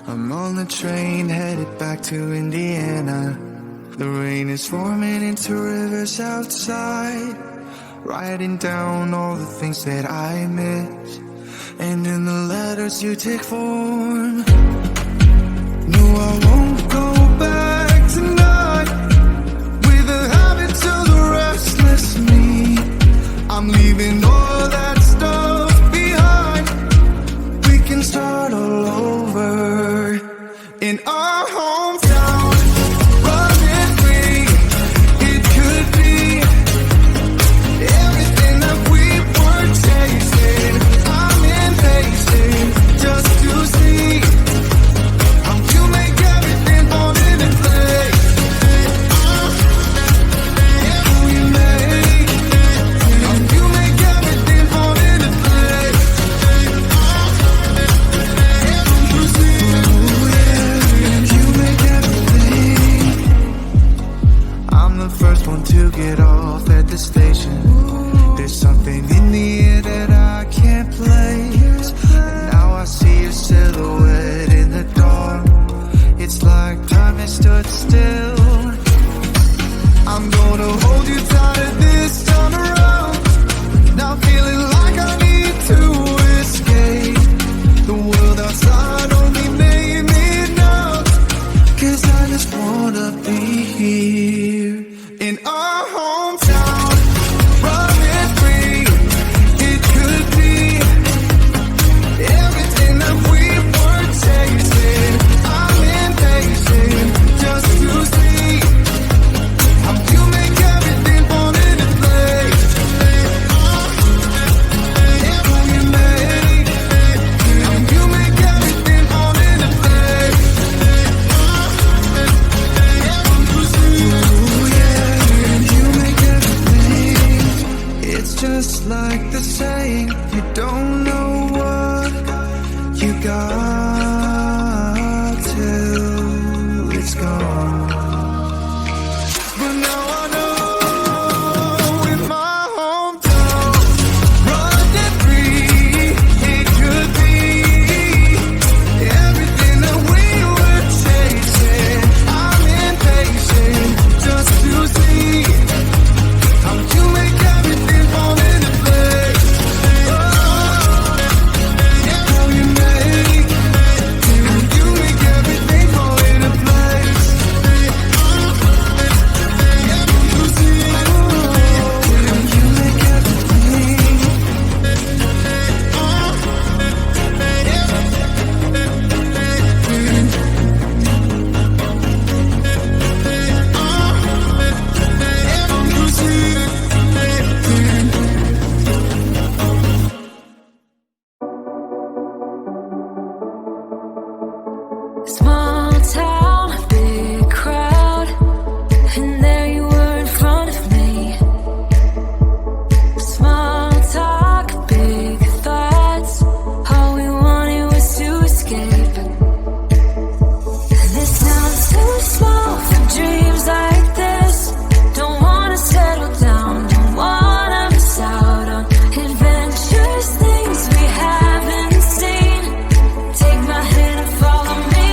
I'm on the train headed back to Indiana. The rain is forming into rivers outside, writing down all the things that I miss, and in the letters you take form. No, I won't go back tonight with the habits of the restless me. I'm leaving all that stuff behind. We can start all over in our hometown. Running free, it could be everything that we were chasing. I'm impatient just to see how you make everything fall into place. How you make everything fall into place. You make everything. I'm the first one to get off at the station. There's something in the air that I can't place, and now I see your silhouette in the dark. It's like time has stood still. I'm gonna hold you tighter this time around. Now feeling like I need to escape. The world outside only made me numb, 'cause I just wanna be here in our hometown. Running free, it could be everything that we were chasing. I'm impatient just to see how you make everything fall into place. How you make everything fall into place. Ooh, yeah, you make everything. It's just like the saying, you don't know what you got till it's gone. But now I know in my hometown, running free, it could be everything that we were chasing. I'm impatient just to see how you make everything fall into place. How you make everything fall into place. You make everything. Small town, big crowd, and there you were in front of me. Small talk, big thoughts, all we wanted was to escape. This sounds too small for dreams like this. Don't wanna settle down, don't wanna miss out on adventures, things we haven't seen. Take my hand and follow me.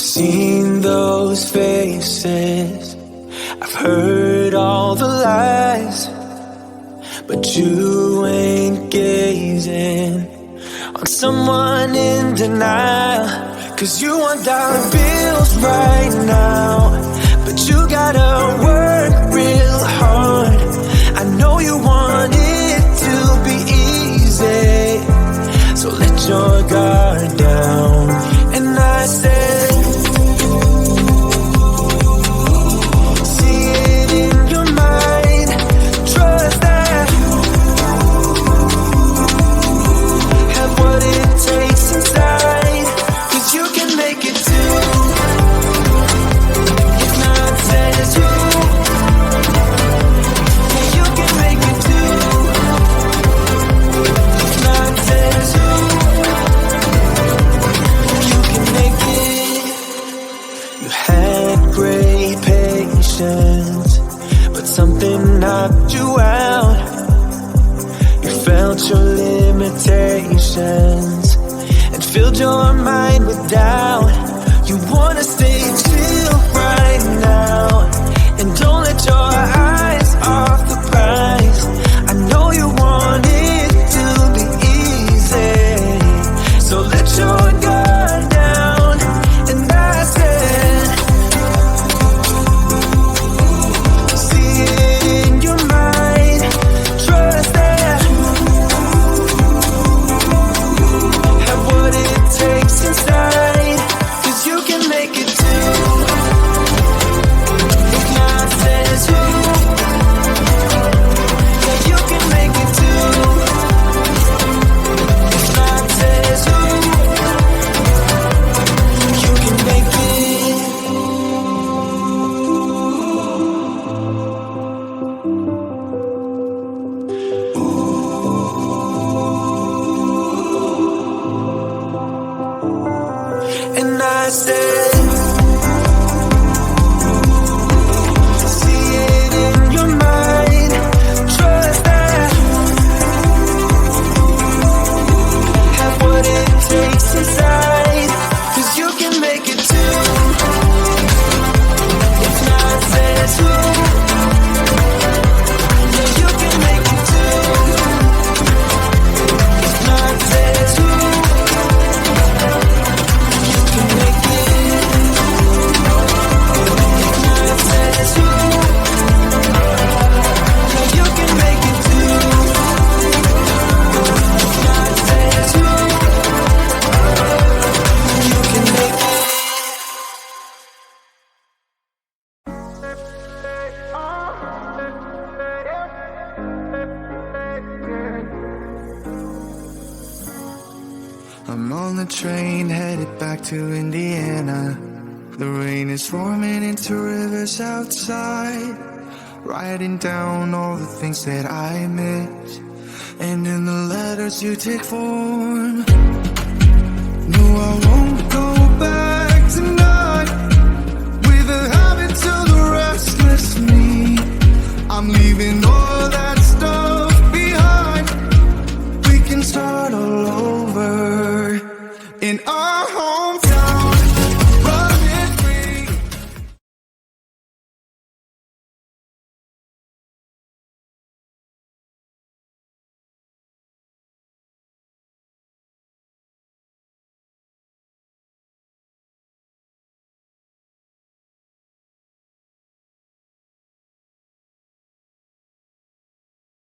seen those faces, I've heard all the lies, but you ain't gazing on someone in denial. 'Cause you want dollar bills right now, but you gotta work real hard. I know you want it to be easy, so let your guard down. And I said, see it in your mind, trust that, have what it takes inside, 'cause you can make it too. If not says you, yeah, you can make it too. If not says you, you can make it. You had great patience, but something knocked you out. You felt your limitations and filled your mind with doubt. You wanna stay chill right now, and don't let your eyes off the prize. I know you want it to be easy, so let your guard down. And I said, see it in your mind, trust that, have what it takes inside, 'cause you can make it too. If not says you, yeah, you can make it too. If not says you, you can make it. And I said, see it in your mind, trust that, have what it takes inside, 'cause you can make it too. If not says who, yeah, you can make it too. If not says who, you can make it. If not says who, yeah, you can make it too. If not says who, you can make it. I'm on the train headed back to Indiana. The rain is forming into rivers outside, writing down all the things that I miss, and in the letters you take form. No, I won't go back tonight with the habits of the restless me. I'm leaving all that stuff behind. We can start all over in our home.